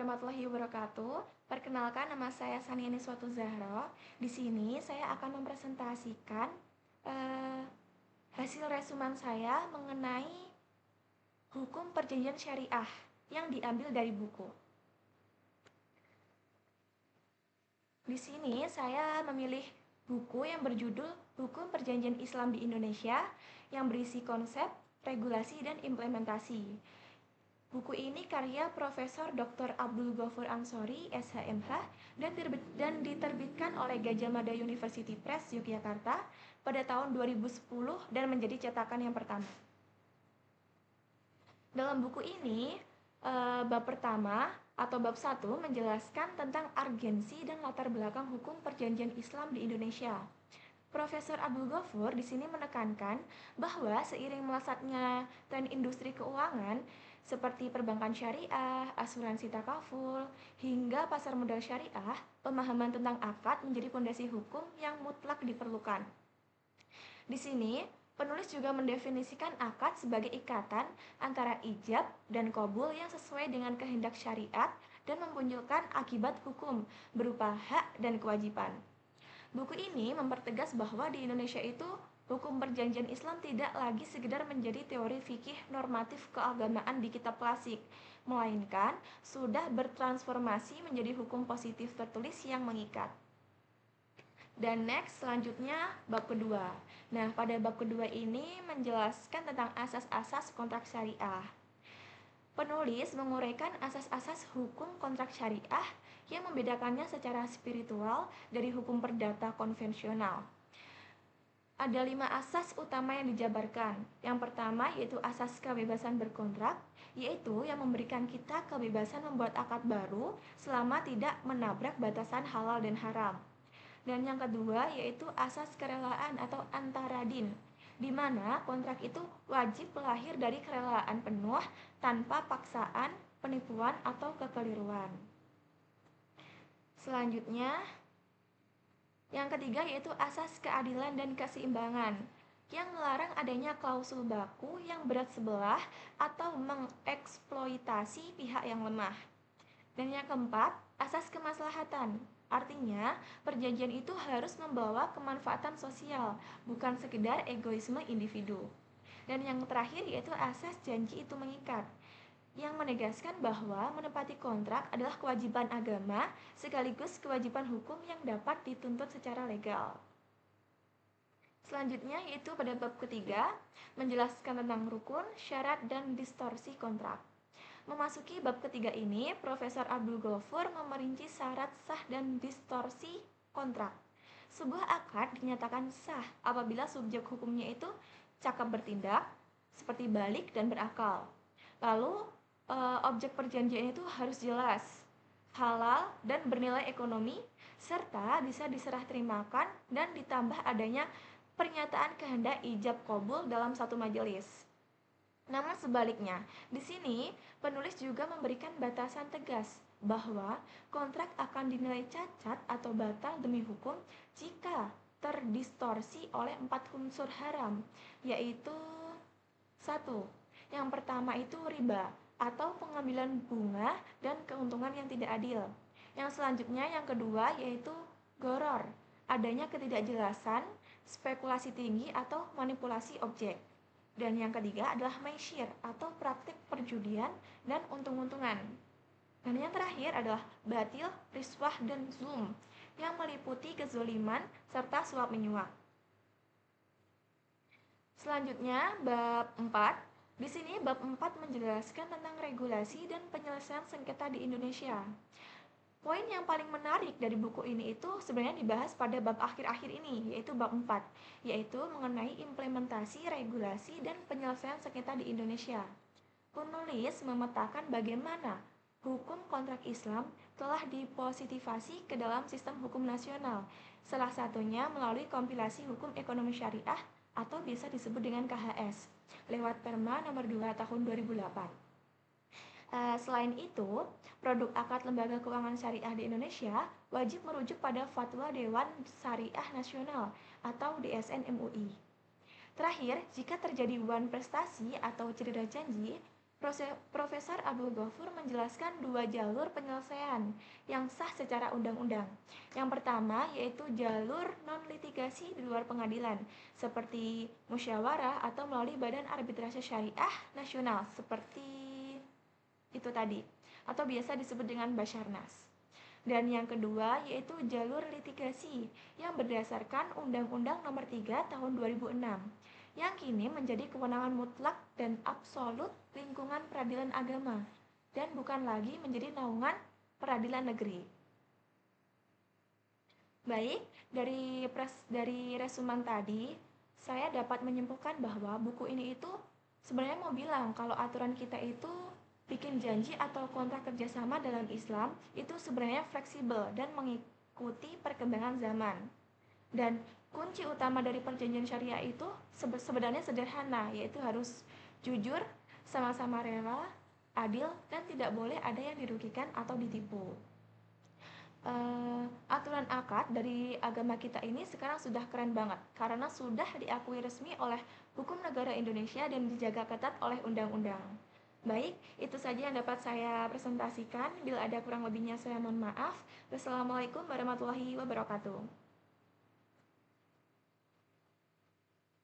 warahmatullahi wabarakatuh. Perkenalkan, nama saya Saniani Suatu Zahro. Di sini saya akan mempresentasikan eh, hasil resuman saya mengenai hukum perjanjian syariah yang diambil dari buku. Di sini saya memilih buku yang berjudul Hukum Perjanjian Islam di Indonesia yang berisi konsep, regulasi, dan implementasi. Buku ini karya Profesor Dr. Abdul Ghafur Ansori, SHMH, dan diterbitkan oleh Gadjah Mada University Press, Yogyakarta pada tahun 2010 dan menjadi cetakan yang pertama. Dalam buku ini, bab pertama atau bab 1 menjelaskan tentang urgensi dan latar belakang hukum perjanjian Islam di Indonesia. Profesor Abdul Ghafur di sini menekankan bahwa seiring melesatnya tren industri keuangan seperti perbankan syariah, asuransi takaful, hingga pasar modal syariah, pemahaman tentang akad menjadi fondasi hukum yang mutlak diperlukan. Di sini, penulis juga mendefinisikan akad sebagai ikatan antara ijab dan qabul yang sesuai dengan kehendak syariat dan memunculkan akibat hukum berupa hak dan kewajiban. Buku ini mempertegas bahwa di Indonesia itu hukum perjanjian Islam tidak lagi sekedar menjadi teori fikih normatif keagamaan di kitab klasik, melainkan sudah bertransformasi menjadi hukum positif tertulis yang mengikat. Dan next, selanjutnya bab kedua. Nah, pada bab kedua ini menjelaskan tentang asas-asas kontrak syariah. Penulis menguraikan asas-asas hukum kontrak syariah yang membedakannya secara spiritual dari hukum perdata konvensional. Ada 5 asas utama yang dijabarkan. Yang pertama yaitu asas kebebasan berkontrak, yaitu yang memberikan kita kebebasan membuat akad baru selama tidak menabrak batasan halal dan haram. Dan yang kedua yaitu asas kerelaan atau antaradin, di mana kontrak itu wajib lahir dari kerelaan penuh tanpa paksaan, penipuan, atau kekeliruan. Selanjutnya, yang ketiga yaitu asas keadilan dan keseimbangan, yang melarang adanya klausul baku yang berat sebelah atau mengeksploitasi pihak yang lemah. Dan yang keempat, asas kemaslahatan. Artinya, perjanjian itu harus membawa kemanfaatan sosial, bukan sekedar egoisme individu. Dan yang terakhir yaitu asas janji itu mengikat, yang menegaskan bahwa menepati kontrak adalah kewajiban agama sekaligus kewajiban hukum yang dapat dituntut secara legal. Selanjutnya yaitu pada bab ketiga, menjelaskan tentang rukun, syarat, dan distorsi kontrak. Memasuki bab ketiga ini, Profesor Abdul Ghafur memerinci syarat sah dan distorsi kontrak. Sebuah akad dinyatakan sah apabila subjek hukumnya itu cakap bertindak, seperti balik dan berakal. Lalu, objek perjanjian itu harus jelas, halal dan bernilai ekonomi, serta bisa diserah terimakan dan ditambah adanya pernyataan kehendak ijab qabul dalam satu majelis. Namun sebaliknya, di sini penulis juga memberikan batasan tegas bahwa kontrak akan dinilai cacat atau batal demi hukum jika terdistorsi oleh 4 unsur haram, yaitu 1. Yang pertama itu riba atau pengambilan bunga dan keuntungan yang tidak adil. Yang selanjutnya yang kedua yaitu goror, adanya ketidakjelasan, spekulasi tinggi atau manipulasi objek. Dan yang ketiga adalah maisir atau praktik perjudian dan untung-untungan. Dan yang terakhir adalah batil, riswah, dan zulm yang meliputi kezoliman serta suap menyuap. Selanjutnya bab 4. Di sini bab 4 menjelaskan tentang regulasi dan penyelesaian sengketa di Indonesia. Poin yang paling menarik dari buku ini itu sebenarnya dibahas pada bab akhir-akhir ini, yaitu bab 4, yaitu mengenai implementasi, regulasi, dan penyelesaian sengketa di Indonesia. Penulis memetakan bagaimana hukum kontrak Islam telah dipositivasi ke dalam sistem hukum nasional, salah satunya melalui kompilasi hukum ekonomi syariah atau biasa disebut dengan KHS, lewat Perma nomor 2 tahun 2008. Selain itu, produk akad lembaga keuangan syariah di Indonesia wajib merujuk pada Fatwa Dewan Syariah Nasional atau DSN MUI. Terakhir, jika terjadi wan prestasi atau cedera janji, Profesor Abdul Ghafur menjelaskan dua jalur penyelesaian yang sah secara undang-undang. Yang pertama yaitu jalur non-litigasi di luar pengadilan, seperti musyawarah atau melalui Badan Arbitrase Syariah Nasional, seperti itu tadi, atau biasa disebut dengan Basarnas. Dan yang kedua yaitu jalur litigasi yang berdasarkan Undang-Undang Nomor 3 Tahun 2006 yang kini menjadi kewenangan mutlak dan absolut lingkungan peradilan agama dan bukan lagi menjadi naungan peradilan negeri. Baik, dari resumen tadi, saya dapat menyimpulkan bahwa buku ini itu sebenarnya mau bilang kalau aturan kita itu bikin janji atau kontrak kerjasama dalam Islam itu sebenarnya fleksibel dan mengikuti perkembangan zaman. Dan kunci utama dari perjanjian syariah itu sebenarnya sederhana, yaitu harus jujur, sama-sama rela, adil, dan tidak boleh ada yang dirugikan atau ditipu. Aturan akad dari agama kita ini sekarang sudah keren banget karena sudah diakui resmi oleh hukum negara Indonesia dan dijaga ketat oleh undang-undang. Baik, itu saja yang dapat saya presentasikan. Bila ada kurang lebihnya saya mohon maaf. Wassalamualaikum warahmatullahi wabarakatuh.